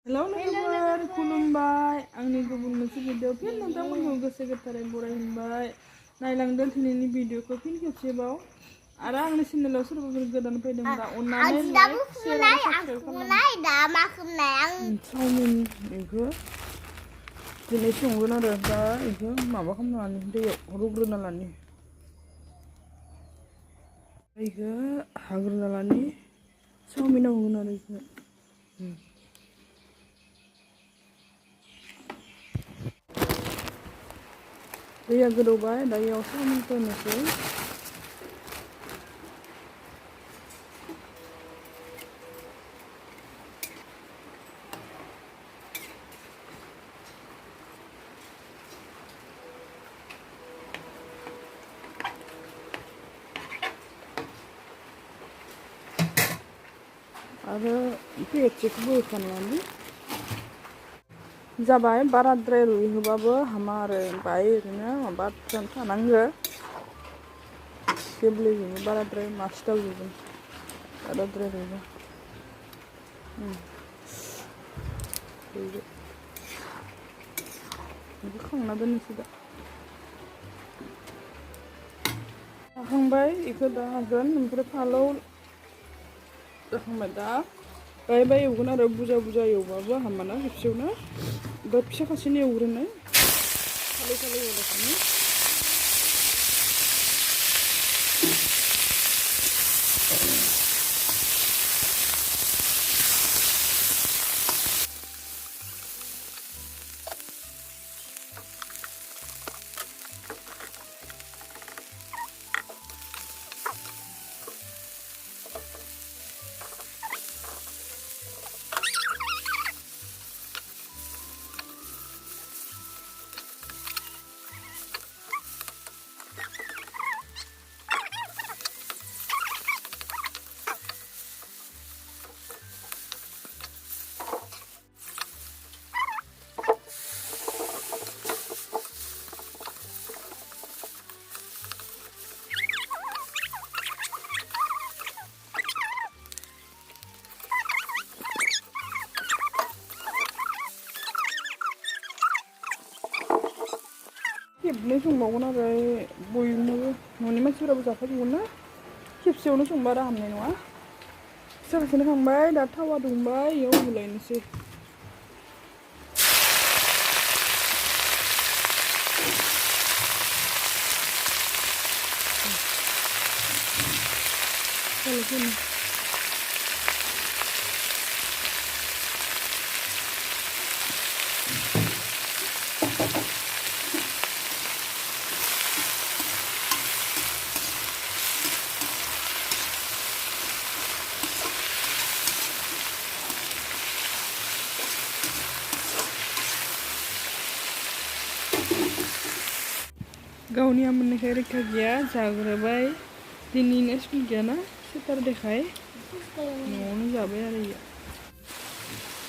hello लोगोफोर खुलुमबाय आंनि गुबुन मोनसे भिडिअ फिन नोंथांमोनखौ गोसो गोथारै बरायहरबाय नायलांदो दिनैनि भिडिअखौ फिन खेबसेबाव आरो आंनि चेनेलाव सोरबाफोर गोदान फैदोंब्ला अन्नानै लाइक शेयार आरो साबस्क्राइब खालाम चाउमिन बेखौ दिनै संगोन आरो दा बेखौ माबा खालामना लानि दैयाव रुग्रोना लानि बेखौ हाग्रोना लानि चाउमिनाव होगोन आरो बेखौ दैया गोदौबाय दा बेयाव चाउमिनखौ होनोसै आरो पेकेटसेखौबो होखानानै जाबाय बाराद्राय रुइहोबाबो हामा आरो बाय ओरैनो माबा थानांगो गेब्लेजोबो बाराद्राय मासिदावजोबो बाराद्राय रुइबा बेखौ खांना दोननोसै दा हाखांबाय बेखौ दा हागोन ओमफ्राय फालौ जाखांबाय दा बाय एवगोन आरो बुरजा बुरजा एवबाबो हामाना खेबसेयावनो दा फिसा खासेनो एवग्रोनाय फालौ एवलायखानो खेबनै संबावगोन आरो बयनोबो न'नि मानसिफोराबो जाखाजोबगोन ना खेबसेयावनो संबा आरो हामनाय नङा फिसा खासेनो खांबाय दा थावा दुंबाय बेयाव होलायनोसै गावनि आमोननिखाय रैखा गैया जाग्रोबाय दिनैनो स्कुल गैयाना सेटारडेखाय न'आवनो जाबाय आरो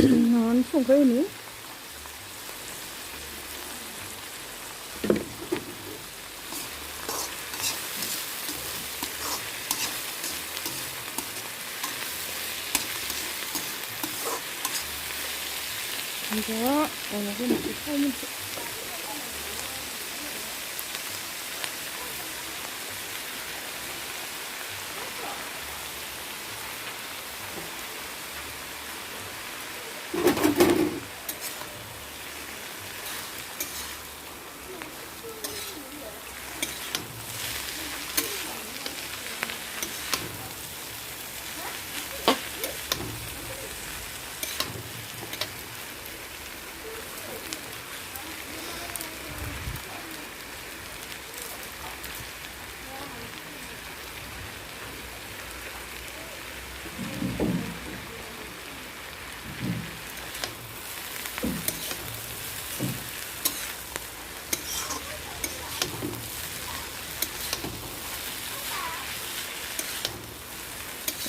न'आवनो संखायो होनो दा अनलाखौ मोनसे चाउमिनखौ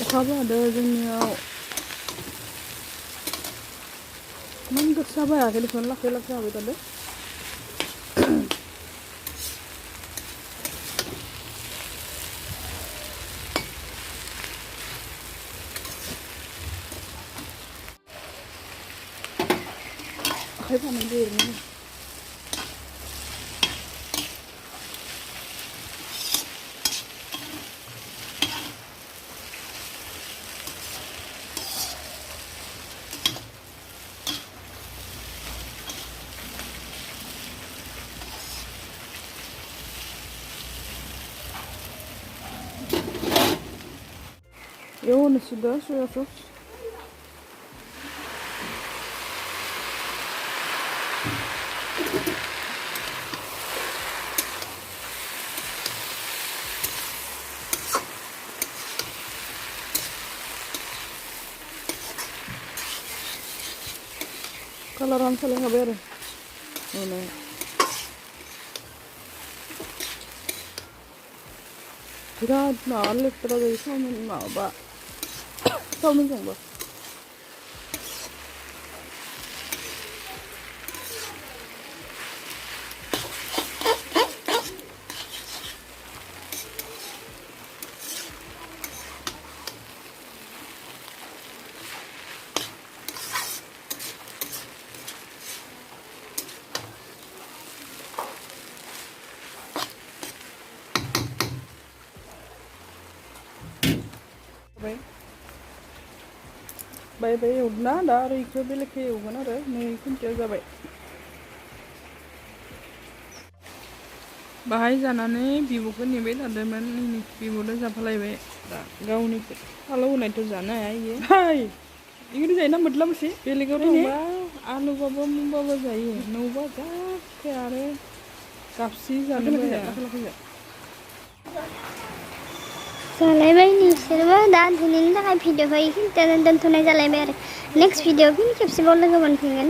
अखाबो हादों जोंनियाव इमान गोसा हायाखै देखुन लासै लासै हाबाय थादों आखाइ बानायदो ओरैनो एवनो सुदो सोया सस कालारानो सोलायखाबाय आरो एवनाया बिराद माबा लेथ्रा जायो चावमिन माबा चावमिन संबा बाय बाय एवना दा आरो इखौ बेलेगखौ एवगोन आरो नै खुन्थिया जाबाय बाहाय जानानै बिब'खौ नेबाय थादोंमोन बिब'जों जाफालायबाय दा गावनि फालाव होनायथ' जानो हाया इयो हाय इखौनो जायोना मोद्लाबोसै बेलेगाव थांबा आलुबाबो मुंबाबो जायो नौबा जाखो आरो गाबसि जानो बाया जालायबाय नोंसोरबो दा दिनैनि थाखाय भिडिअखौ इखिनियावनो दोनथ'नाय जालायबाय आरो नेक्स्ट भिडिअ फिन खेबसेबाव लोगो मोनफिनगोन